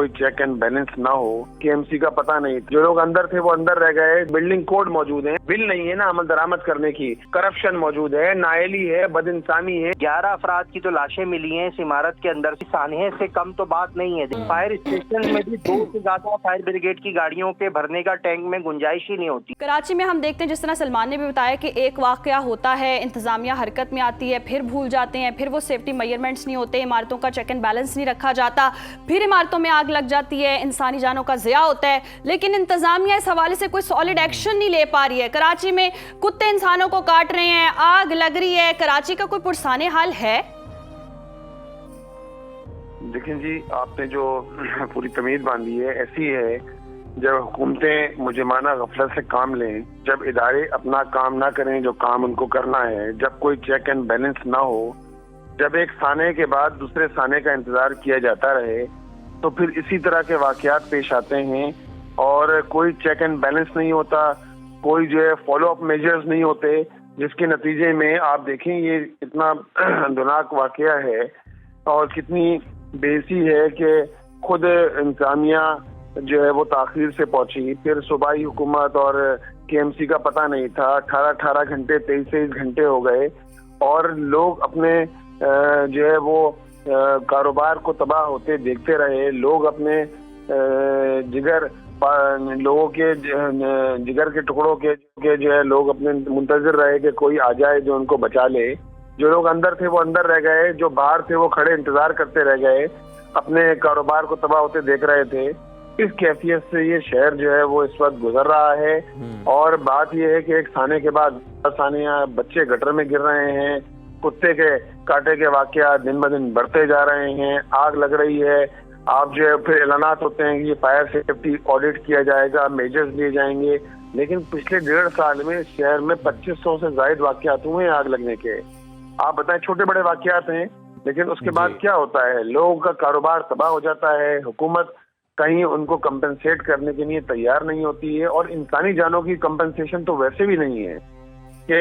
कोई check and balance ना हो, केएमसी का पता नहीं, जो लोग अंदर थे वो अंदर रह गए, बिल्डिंग कोड मौजूद है, बिल नहीं है ना अमल दरामद करने की, करप्शन मौजूद है, नाअहली है, बदइंसानी है। 11 अफराद की तो लाशें मिली हैं इस इमारत के अंदर, सानहे से कम तो बात नहीं है। फायर स्टेशन में भी 2 से ज्यादा फायर ब्रिगेड की गाड़ियों के भरने का टैंक में गुंजाइश ही नहीं होती। कराची में हम देखते हैं, जिस तरह सलमान ने भी बताया कि एक वाकया होता है, इंतजामिया हरकत में आती है, फिर भूल जाते हैं, फिर वो सेफ्टी मेजरमेंट्स नहीं होते, इमारतों का चेक एंड बैलेंस नहीं रखा जाता, फिर इमारतों में आग लग जाती है, इंसानी जानों का ज़िया होता है, लेकिन इंतजामिया इस हवाले से कोई सॉलिड एक्शन नहीं ले पा रही है। कराची में कुत्ते इंसानों को काट रहे हैं, आग लग रही है, कराची का कोई पुरसाने हाल है? देखिए जी, आपने जो पूरी तमीज बांधी है ऐसी है, जब हुकूमतें मुजरिमाना गफलत से काम लें, जब इदारे अपना काम ना करें जो काम उनको करना है, जब कोई चेक एंड बैलेंस ना हो, जब एक साने के बाद दूसरे साने का इंतजार किया जाता रहे, तो फिर इसी तरह के वाकयात पेश आते हैं और कोई चेक एंड बैलेंस नहीं होता, कोई जो है फॉलो अप मेजर्स नहीं होते, जिसके नतीजे में आप देखें ये इतना दुनाक वाकया है और कितनी बेइज्जती है कि खुद इंतजामिया जो है वो ताखीर से पहुंची, फिर सूबाई हुकूमत और केएमसी का पता नहीं था, 18 घंटे 23 घंटे हो गए और लोग अपने जो है वो कारोबार को तबाह होते देखते रहे। लोग अपने जिगर लोगों के जिगर के टुकड़ों के जो है लोग अपने मुंतजिर रहे कि कोई आ जाए जो उनको बचा ले। जो लोग अंदर थे वो अंदर रह गए, जो बाहर थे वो खड़े इंतजार करते रह गए, अपने कारोबार को तबाह होते देख रहे थे। इस कैफियत से ये शहर जो है वो इस वक्त गुजर रहा है और बात ये है कि एक साने के बाद सानिया बच्चे गटर में गिर रहे हैं, कुत्ते के काटे के वाकया दिन ब दिन बढ़ते जा रहे हैं, आग लग रही है। आप जो है फिर ऐलानात होते हैं कि ये फायर सेफ्टी ऑडिट किया जाएगा, मेजर्स लिए जाएंगे, लेकिन पिछले 1.5 साल में शहर में 2500 से ज्यादा वाकयात हुए हैं आग लगने के। आप बताएं, छोटे बड़े वाकयात हैं, लेकिन उसके बाद क्या होता है, लोगों का कारोबार तबाह हो जाता है, हुकूमत कहीं उनको कंपनसेट करने के लिए तैयार नहीं होती है और इंसानी जानों की कंपनसेशन तो वैसे भी नहीं है कि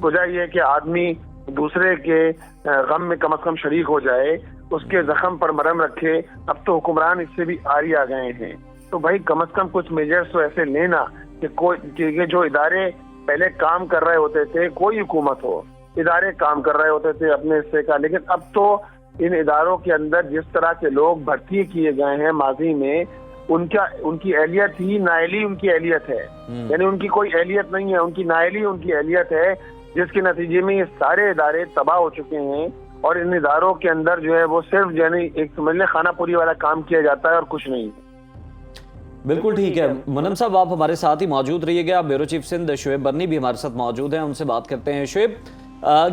वजह ये है कि आदमी दूसरे के गम में कम से कम शरीक हो जाए, उसके जख्म पर मरहम रखे। अब तो हुक्मरान इससे भी आरी आ गए हैं, तो भाई कम से कम कुछ मेजर्स तो ऐसे लेना कि कोई जो इदारे पहले काम कर रहे होते थे, कोई हुकूमत हो, इदारे काम कर रहे होते थे अपने हिस्से का, लेकिन अब तो इन इदारों के अंदर जिस तरह के लोग भर्ती किए गए हैं माजी में, उनकी एहलियत ही नाअहली उनकी एहलियत है, यानी उनकी कोई एहलियत नहीं है, उनकी नाअहली उनकी एहलियत है, जिसके नतीजे में ये सारे इदारे तबाह हो चुके हैं और इन इदारों के अंदर जो है वो सिर्फ यानी एक समझ लें खाना पूरी वाला काम किया जाता है और कुछ नहीं। बिल्कुल ठीक है मुनम साहब, आप हमारे साथ ही मौजूद रहिएगा। ब्यूरो चीफ सिंध शुएब बर्नी भी हमारे साथ मौजूद हैं, उनसे बात करते हैं। शुएब,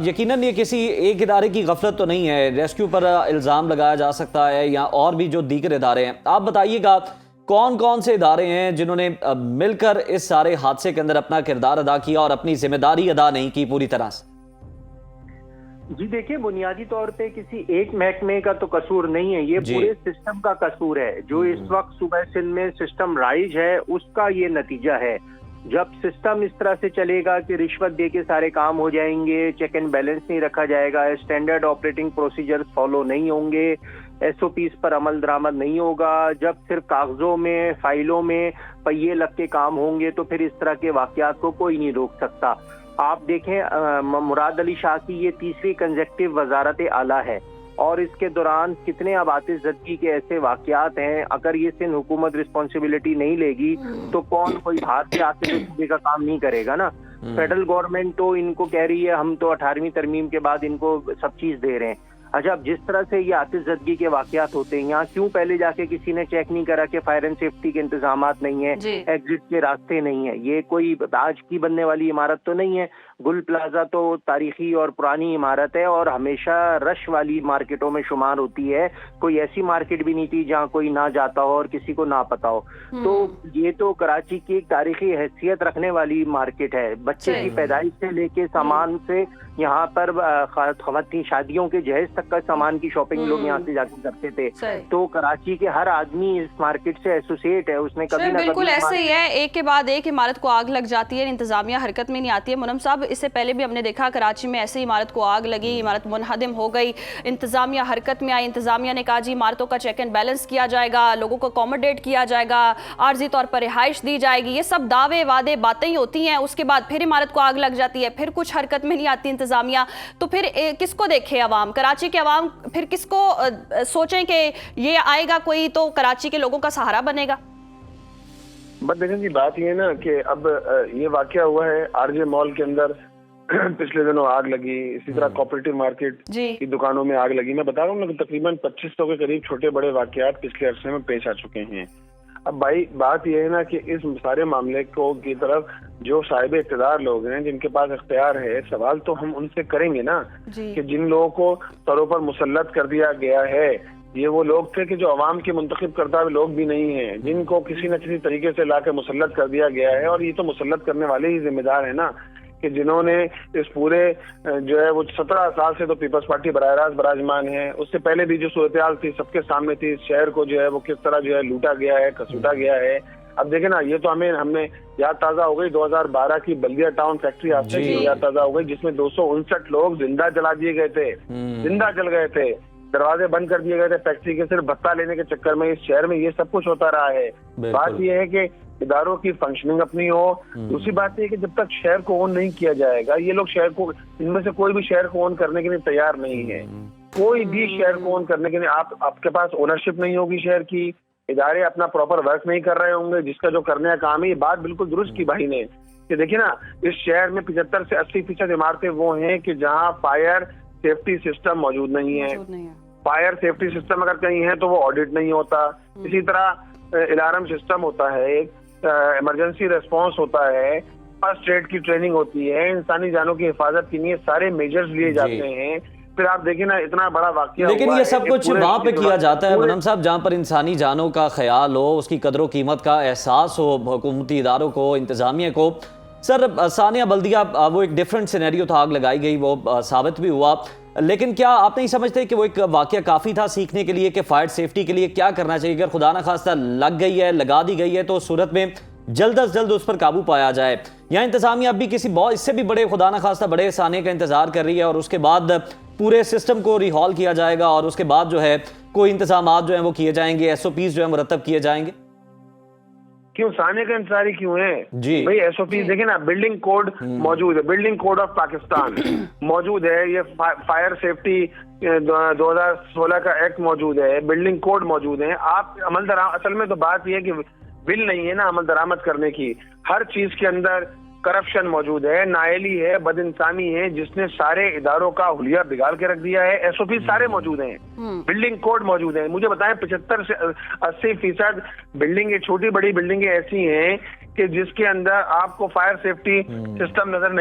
यकीनन ये किसी एक इदारे की गफलत तो नहीं है, रेस्क्यू पर इल्ज़ाम लगाया जा सकता है या और भी जो दीगर इदारे हैं, आप बताइएगा कौन कौन से इदारे हैं जिन्होंने मिलकर इस सारे हादसे के अंदर अपना किरदार अदा किया और अपनी जिम्मेदारी अदा नहीं की पूरी तरह से? जी देखिए, बुनियादी तौर पे किसी एक महकमे का तो कसूर नहीं है, ये पूरे सिस्टम का कसूर है। जो इस वक्त सूबा सिंध में सिस्टम राइज है उसका ये नतीजा है। जब सिस्टम इस तरह से चलेगा कि रिश्वत दे के सारे काम हो जाएंगे, चेक एंड बैलेंस नहीं रखा जाएगा, स्टैंडर्ड ऑपरेटिंग प्रोसीजर्स फॉलो नहीं होंगे, एसओपीज पर अमल दरामद नहीं होगा, जब सिर्फ कागजों में फाइलों में पहिए लग के काम होंगे, तो फिर इस तरह के वाकयात को कोई नहीं रोक सकता। आप देखें, मुराद अली शाह की ये 3री कंसेक्टिव वजारत आला है और इसके दौरान कितने अब आतिशज़दगी के ऐसे वाकयात हैं। अगर ये सिंध हुकूमत रिस्पॉन्सिबिलिटी नहीं लेगी तो कौन कोई बाहर से आके सूबे का काम नहीं करेगा ना। फेडरल गवर्नमेंट तो इनको कह रही है हम तो 18वीं तरमीम के बाद इनको सब चीज दे रहे हैं। अच्छा, अब जिस तरह से ये आतिशज़दगी के वाकयात होते हैं, यहाँ क्यों पहले जाके किसी ने चेक नहीं करा कि फायर एंड सेफ्टी के इंतजामात नहीं है, एग्जिट के रास्ते नहीं है। ये कोई आज की बनने वाली इमारत तो नहीं है। गुल प्लाजा तो तारीखी और पुरानी इमारत है और हमेशा रश वाली मार्केटों में शुमार होती है। कोई ऐसी मार्केट भी नहीं थी जहाँ कोई ना जाता हो और किसी को ना पता हो। तो ये तो कराची की एक तारीखी हैसियत रखने वाली मार्केट है। बच्चे की पैदाइश से लेके सामान से यहाँ पर खवातीन शादियों के जहेज तक तक का सामान की शॉपिंग लोग यहाँ से जाके करते थे। तो कराची के हर आदमी इस मार्केट से एसोसिएट है, उसने कभी ना बिल्कुल ऐसे ही है, एक के बाद एक इमारत को आग लग जाती है, इंतजामिया हरकत में नहीं आती है। मुनम साहब, इससे पहले भी हमने देखा कराची में ऐसे इमारत को आग लगी, इमारत मुनहदिम हो गई, इंतजामिया हरकत में आई, इंतजामिया ने कहा जी इमारतों का चेक एंड बैलेंस किया जाएगा, लोगों को अकोमोडेट किया जाएगा, आर्जी तौर पर रिहाइश दी जाएगी। ये सब दावे वादे बातें ही होती हैं, उसके बाद फिर इमारत को आग लग जाती है, फिर कुछ हरकत में नहीं आती इंतजामिया। तो फिर किसको देखे अवाम, कराची के अवाम फिर किसको सोचें कि ये आएगा कोई तो कराची के लोगों का सहारा बनेगा? बट देखें जी, बात ये है ना कि अब ये वाकया हुआ है आरजे मॉल के अंदर पिछले दिनों आग लगी, इसी तरह कोऑपरेटिव मार्केट की दुकानों में आग लगी। मैं बता रहा हूँ ना कि तकरीबन 2500 के करीब छोटे बड़े वाकयात पिछले अरसे में पेश आ चुके हैं। अब भाई बात यह है ना कि इस सारे मामले को की तरफ जो साहिब इख्तियार लोग हैं, जिनके पास इख्तियार है, सवाल तो हम उनसे करेंगे ना कि जिन लोगों को सरों पर मुसल्लत कर दिया गया है, ये वो लोग थे कि जो अवाम के मुंतखब करता हुए लोग भी नहीं हैं, जिनको किसी न किसी तरीके से लाकर मुसल्लत कर दिया गया है। और ये तो मुसल्लत करने वाले ही जिम्मेदार है ना, कि जिन्होंने इस पूरे जो है वो 17 साल से तो पीपल्स पार्टी बराह रास्त बराजमान है, उससे पहले भी जो सूरत हाल थी सबके सामने थी, शहर को जो है वो किस तरह जो है लूटा गया है, कसूटा गया है। अब देखे ना, ये तो हमने याद ताजा हो गई 2012 की बल्दिया टाउन फैक्ट्री हादसे की याद ताजा हो गई, जिसमें 259 लोग जिंदा जला दिए गए थे, जिंदा जल गए थे, दरवाजे बंद कर दिए गए थे फैक्ट्री के, सिर्फ भत्ता लेने के चक्कर में। इस शहर में ये सब कुछ होता रहा है। बात यह है कि इदारों की फंक्शनिंग अपनी हो। दूसरी बात यह कि जब तक शहर को ओन नहीं किया जाएगा, ये लोग शहर को, इनमें से कोई भी शहर को ओन करने के लिए तैयार नहीं है, कोई भी शहर को ओन करने के लिए। आपके पास ओनरशिप नहीं होगी शहर की, इदारे अपना प्रॉपर वर्क नहीं कर रहे होंगे, जिसका जो करने का काम है। ये बात बिल्कुल दुरुस्त की भाई ने कि देखिए ना, इस शहर में 75 से 80% इमारतें वो हैं कि जहाँ फायर सेफ्टी सिस्टम मौजूद नहीं है। फायर सेफ्टी सिस्टम अगर कहीं है तो वो ऑडिट नहीं होता। इसी तरह अलार्म सिस्टम होता है, इमरजेंसी रिस्पांस होता है, फर्स्ट एड की ट्रेनिंग होती है, इंसानी जानों की हिफाजत के लिए सारे मेजर्स लिए जाते हैं। फिर आप देखिए ना, इतना बड़ा वाकया, लेकिन ये सब कुछ वहां पे किया जाता है मनम साहब जहां पर इंसानी जानों का ख्याल हो, उसकी कदरों कीमत का एहसास हो हुकूमती इदारों को, इंतजामिया को। सर, सानिया बल्दिया वो एक डिफरेंट सिनेरियो था, आग लगाई गई, वो साबित भी हुआ, लेकिन क्या आप नहीं समझते कि वो एक वाकया काफ़ी था सीखने के लिए कि फायर सेफ्टी के लिए क्या करना चाहिए? अगर खुदा ना खास्ता लग गई है, लगा दी गई है, तो उस सूरत में जल्द अज जल्द उस पर काबू पाया जाए। यहाँ इंतजामिया अब भी किसी बहुत इससे भी बड़े खुदा ना खास्ता बड़े साने का इंतजार कर रही है, और उसके बाद पूरे सिस्टम को रिहॉल किया जाएगा, और उसके बाद जो है कोई इंतजाम जो है वो किए जाएंगे, SOPs जो है मुरतब किए जाएंगे। क्यों साने का इंतजारी क्यों है जी भाई? SOP देखे ना, बिल्डिंग कोड मौजूद है, बिल्डिंग कोड ऑफ पाकिस्तान मौजूद है, ये फायर सेफ्टी 2016 का एक्ट मौजूद है, बिल्डिंग कोड मौजूद है। आप अमल दरामद, असल में तो बात यह है कि बिल नहीं है ना अमल दरामद करने की। हर चीज के अंदर करप्शन मौजूद है, नायली है, बदइंसानी है, जिसने सारे इदारों का हुलिया बिगाड़ के रख दिया है। SOP सारे मौजूद हैं, बिल्डिंग कोड मौजूद है। मुझे बताएं 75 से 80% बिल्डिंगें, छोटी बड़ी बिल्डिंगें ऐसी हैं कि जिसके अंदर आपको फायर सेफ्टी सिस्टम नजर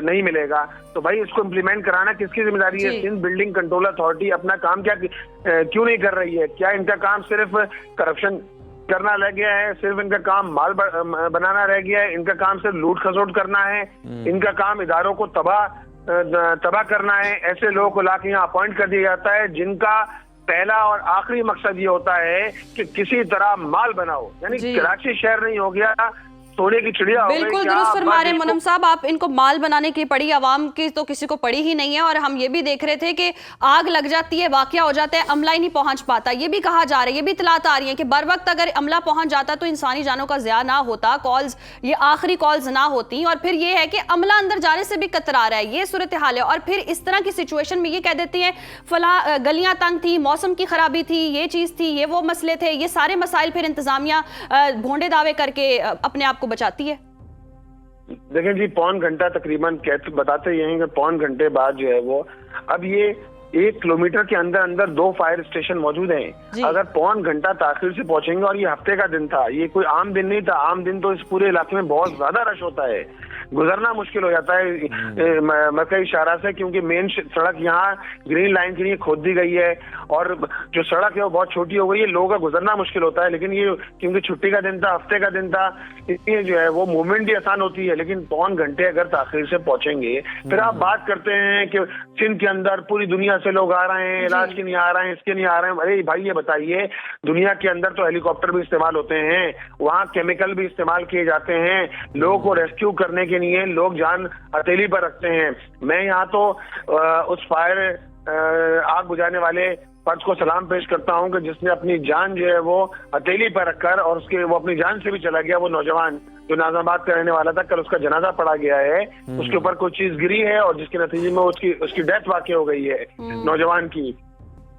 नहीं मिलेगा। तो भाई इसको इम्प्लीमेंट कराना किसकी जिम्मेदारी है? सिंध बिल्डिंग कंट्रोल अथॉरिटी अपना काम क्यों नहीं कर रही है? क्या इनका काम सिर्फ करप्शन करना रह गया है? सिर्फ इनका काम माल बनाना रह गया है? इनका काम सिर्फ लूट खसोट करना है? इनका काम इदारों को तबाह करना है? ऐसे लोगों को लाके यहाँ अपॉइंट कर दिया जाता है जिनका पहला और आखिरी मकसद ये होता है कि किसी तरह माल बनाओ। यानी कराची शहर नहीं हो गया, सोने की चिड़िया हो गई। बिल्कुल दुरुस्त फरमा रहे हैं मुनम साहब, आप इनको माल बनाने की पड़ी, आवाम की तो किसी को पड़ी ही नहीं है। और हम ये भी देख रहे थे कि आग लग जाती है, वाकया हो जाता है, अमला ही नहीं पहुंच पाता। ये भी कहा जा रहा है, ये भी इतलात आ रही है कि बर वक्त अगर अमला पहुंच जाता तो इंसानी जानों का ज़िया ना होता, कॉल्स, ये आखिरी कॉल्स ना होती। और फिर ये है कि अमला अंदर जाने से भी कतरा रहा है, ये सूरत हाल है। और फिर इस तरह की सिचुएशन में ये कह देती हैं फला गलियां तंग थी, मौसम की खराबी थी, ये चीज़ थी, ये वो मसले थे, ये सारे मसाइल फिर इंतजामिया भोंडे दावे करके अपने आप को बचाती है। देखें जी, पौन घंटा तकरीबन बताते ये हैं कि पौन घंटे बाद जो है वो, अब ये 1 किलोमीटर के अंदर अंदर 2 फायर स्टेशन मौजूद हैं। अगर पौन घंटा ताखिर से पहुंचेंगे, और ये हफ्ते का दिन था, ये कोई आम दिन नहीं था। आम दिन तो इस पूरे इलाके में बहुत ज्यादा रश होता है, गुजरना मुश्किल हो जाता है मक्का इशारा से, क्योंकि मेन सड़क यहाँ ग्रीन लाइन के लिए खोद दी गई है और जो सड़क है वो बहुत छोटी हो गई है, लोगों का गुजरना मुश्किल होता है। लेकिन ये क्योंकि छुट्टी का दिन था, हफ्ते का दिन था, इसलिए जो है वो मूवमेंट भी आसान होती है। लेकिन पौन घंटे अगर ताखिर से पहुंचेंगे, फिर आप बात करते हैं कि सिंध के अंदर पूरी दुनिया से लोग आ रहे हैं, इलाज के नहीं आ रहे हैं, इसके नहीं आ रहे हैं। अरे भाई ये बताइए, दुनिया के अंदर तो हेलीकॉप्टर भी इस्तेमाल होते हैं, वहाँ केमिकल भी इस्तेमाल किए जाते हैं, लोगों को रेस्क्यू करने के लिए लोग जान हथेली पर रखते हैं। मैं यहाँ तो उस फायर आग बुझाने वाले फर्ज को सलाम पेश करता हूं कि जिसने अपनी जान जो है वो हथेली पर रखकर, और वो अपनी जान से भी चला गया। वो नौजवान जो नाजाबाद का रहने वाला था, कल उसका जनाजा पड़ा गया है, उसके ऊपर कोई चीज गिरी है और जिसके नतीजे में उसकी डेथ वाकई हो गई है नौजवान की।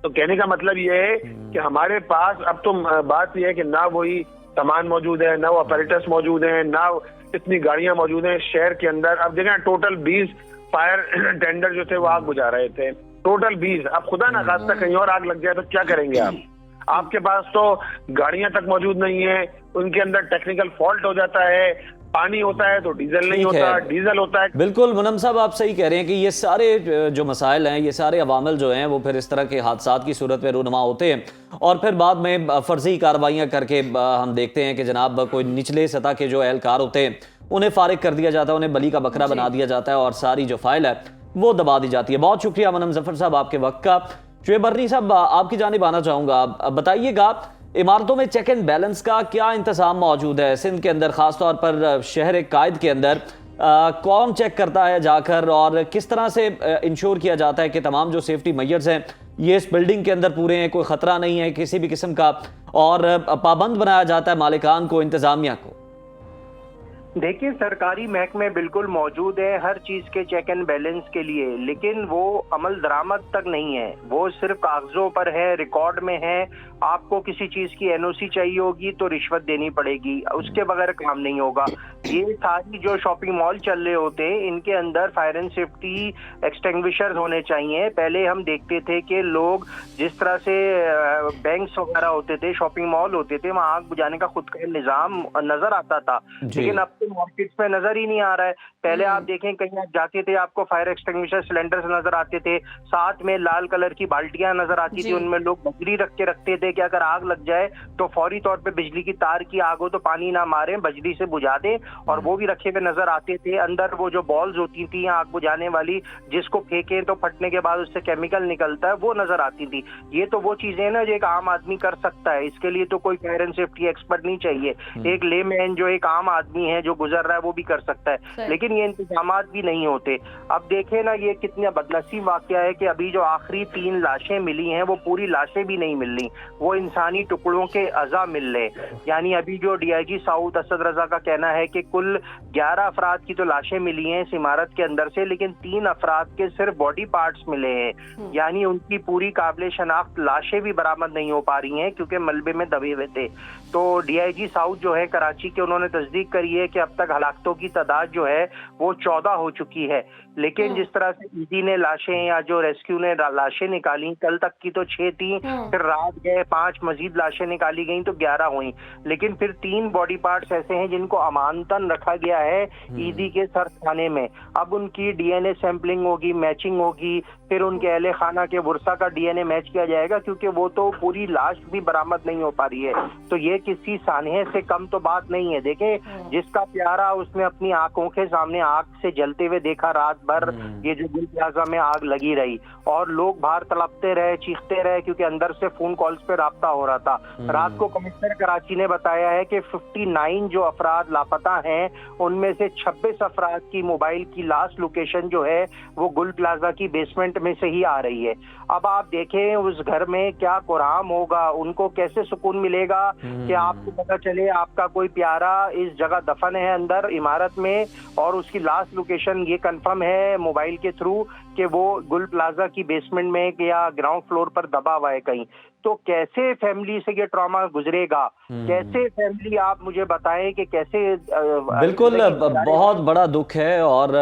तो कहने का मतलब ये है कि हमारे पास अब तो बात यह है कि ना वही सामान मौजूद है, ना वो अपैरेटस मौजूद है, ना इतनी गाड़ियां मौजूद हैं शहर के अंदर। अब देखें टोटल 20 फायर टेंडर जो थे वो आग बुझा रहे थे, टोटल 20। अब खुदा ना खास्ता कहीं और आग लग जाए तो क्या करेंगे आप? आपके पास तो गाड़ियां तक मौजूद नहीं है, उनके अंदर टेक्निकल फॉल्ट हो जाता है, पानी होता है तो डीजल नहीं होता, डीजल होता है। बिल्कुल मुनम साहब, आप सही कह रहे हैं कि ये सारे जो मसाइल हैं, ये सारे अवामिल जो हैं वो फिर इस तरह के हादसात की सूरत में रूनुमा होते हैं और फिर बाद में फर्जी कार्रवाइयाँ करके हम देखते हैं कि जनाब कोई निचले सतह के जो एहलकार होते हैं उन्हें फारिग कर दिया जाता है, उन्हें बली का बकरा बना दिया जाता है और सारी जो फाइल है वो दबा दी जाती है। बहुत शुक्रिया मुनम जफर साहब आपके वक्त का। शुएब बर्नी साहब, आपकी जानिब आना चाहूँगा, बताइएगा इमारतों में चेक एंड बैलेंस का क्या इंतजाम मौजूद है सिंध के अंदर, खासतौर पर शहर कायद के अंदर? कौन चेक करता है जाकर और किस तरह से इंश्योर किया जाता है कि तमाम जो सेफ्टी मेजर्स हैं ये इस बिल्डिंग के अंदर पूरे हैं, कोई खतरा नहीं है किसी भी किस्म का, और पाबंद बनाया जाता है मालिकान को, इंतजामिया को? देखिए, सरकारी महकमे बिल्कुल मौजूद है हर चीज के चेक एंड बैलेंस के लिए, लेकिन वो अमल दरामद तक नहीं है, वो सिर्फ कागजों पर है, रिकॉर्ड में है। आपको किसी चीज की एनओसी चाहिए होगी तो रिश्वत देनी पड़ेगी, उसके बगैर काम नहीं होगा। ये सारी जो शॉपिंग मॉल चल रहे होते हैं इनके अंदर फायर एंड सेफ्टी एक्सटिंग्विशर होने चाहिए। पहले हम देखते थे कि लोग जिस तरह से बैंक्स वगैरह होते थे, शॉपिंग मॉल होते थे, वहां आग बुझाने का खुद का निजाम नजर आता था, लेकिन अब मार्केट्स में नजर ही नहीं आ रहा है। पहले आप देखें कहीं आप जाते थे आपको फायर एक्सटिंग्विशर सिलेंडर्स नजर आते थे, साथ में लाल कलर की बाल्टियां नजर आती थी, उनमें लोग बजरी रख के रखते थे कि अगर आग लग जाए तो फौरी तौर पे बिजली की तार की आग हो तो पानी ना मारे, बजरी से बुझा दे, और वो भी रखे हुए नजर आते थे। अंदर वो जो बॉल्स होती थी आग बुझाने वाली, जिसको फेंके तो फटने के बाद उससे केमिकल निकलता है, वो नजर आती थी। ये तो वो चीजें ना जो एक आम आदमी कर सकता है, इसके लिए तो कोई फायर एंड सेफ्टी एक्सपर्ट नहीं चाहिए। एक लेमैन जो एक आम आदमी है जो गुजर रहा है वो भी कर सकता है, लेकिन ये इंतजाम भी नहीं होते। अब देखें ना, ये कितना बदनसीब वाकया है कि अभी जो आखिरी 3 लाशें मिली हैं वो पूरी लाशें भी नहीं मिल रही, वो इंसानी टुकड़ों के अज़ा मिल रहे। यानी अभी जो डीआईजी साउथ असद रजा का कहना है कि कुल 11 अफराद की तो लाशें मिली हैं इस इमारत के अंदर से, लेकिन 3 अफराद के सिर्फ बॉडी पार्ट्स मिले हैं, यानी उनकी पूरी काबिल शनाख्त लाशें भी बरामद नहीं हो पा रही हैं क्योंकि मलबे में दबे हुए थे। तो डीआईजी साउथ जो है कराची के, उन्होंने तस्दीक करी है कि अब तक हलाकतों की तादाद जो है वो 14 हो चुकी है। लेकिन जिस तरह से ईदी ने लाशें या जो रेस्क्यू ने लाशें निकाली, कल तक की तो 6 थी, फिर रात गए 5 मजीद लाशें निकाली गई तो 11 हुई, लेकिन फिर 3 बॉडी पार्ट्स ऐसे हैं जिनको अमानतन रखा गया है ईदी के सरखाने में। अब उनकी डीएनए सैंपलिंग होगी, मैचिंग होगी, फिर उनके अहले खाना के वर्सा का डीएनए मैच किया जाएगा, क्योंकि वो तो पूरी लाश भी बरामद नहीं हो पा रही है। तो ये किसी सानहे से कम तो बात नहीं है। देखें, जिसका प्यारा उसने अपनी आंखों के सामने आग से जलते हुए देखा रात भर, ये जो गुल प्लाजा में आग लगी रही और लोग बाहर तड़पते रहे, चीखते रहे, क्योंकि अंदर से फोन कॉल्स पे राब्ता हो रहा था। रात को कमिश्नर कराची ने बताया है कि 59 जो अफराद लापता हैं उनमें से 26 अफराद की मोबाइल की लास्ट लोकेशन जो है वो गुल प्लाजा की बेसमेंट में से ही आ रही है। अब आप देखें उस घर में क्या कुराम होगा, उनको कैसे सुकून मिलेगा कि आपको पता चले आपका कोई प्यारा इस जगह दफन है अंदर इमारत में, और उसकी लास्ट लोकेशन ये कंफर्म है मोबाइल के थ्रू कि वो गुल प्लाजा की बेसमेंट में या ग्राउंड फ्लोर पर दबा हुआ है कहीं। तो कैसे फैमिली से ये ट्रॉमा गुजरेगा, कैसे फैमिली, आप मुझे बताएं कि कैसे। बिल्कुल, बहुत बड़ा दुख है और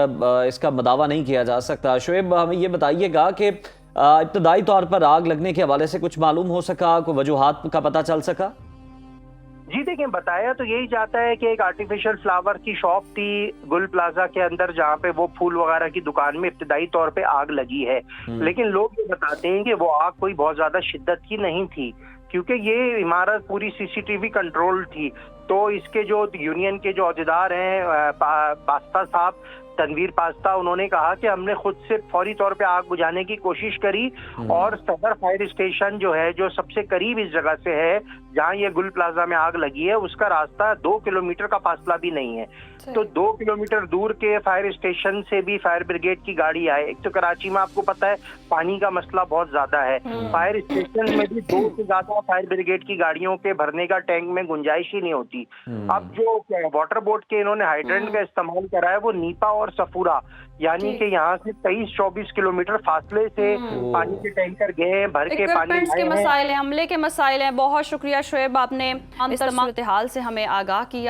इसका दावा नहीं किया जा सकता। शुएब, हमें ये बताइएगा कि इब्तदाई तौर पर आग लगने के हवाले से कुछ मालूम हो सका, कोई वजूहात का पता चल सका? जी देखिए, बताया तो यही जाता है कि एक आर्टिफिशियल फ्लावर की शॉप थी गुल प्लाजा के अंदर, जहाँ पे वो फूल वगैरह की दुकान में इब्तिदाई तौर पे आग लगी है। लेकिन लोग ये बताते हैं कि वो आग कोई बहुत ज्यादा शिद्दत की नहीं थी, क्योंकि ये इमारत पूरी सीसीटीवी कंट्रोल थी। तो इसके जो यूनियन के जो अहदेदार हैं पास्ता साहब, तनवीर पास्ता, उन्होंने कहा कि हमने खुद से फौरी तौर पे आग बुझाने की कोशिश करी और सदर फायर स्टेशन जो है, जो सबसे करीब इस जगह से है जहां ये गुल प्लाजा में आग लगी है, उसका रास्ता 2 किलोमीटर का फासला भी नहीं है। तो 2 किलोमीटर दूर के फायर स्टेशन से भी फायर ब्रिगेड की गाड़ी आए। एक तो कराची में आपको पता है पानी का मसला बहुत ज्यादा है, फायर स्टेशन में भी 2 से ज्यादा फायर ब्रिगेड की गाड़ियों के भरने का टैंक में गुंजाइश ही नहीं होती। अब जो वाटर बोर्ड के इन्होंने हाइड्रेंट का इस्तेमाल करा है वो नीपा और सफूरा, यानी कि यहाँ से 23-24 किलोमीटर फासले से पानी के टैंकर गए हैं, भर के पानी के मसाइल हैं, हमले के मसाइल हैं। बहुत शुक्रिया शुएब, आपने इस सूरत हाल से हमें आगाह किया।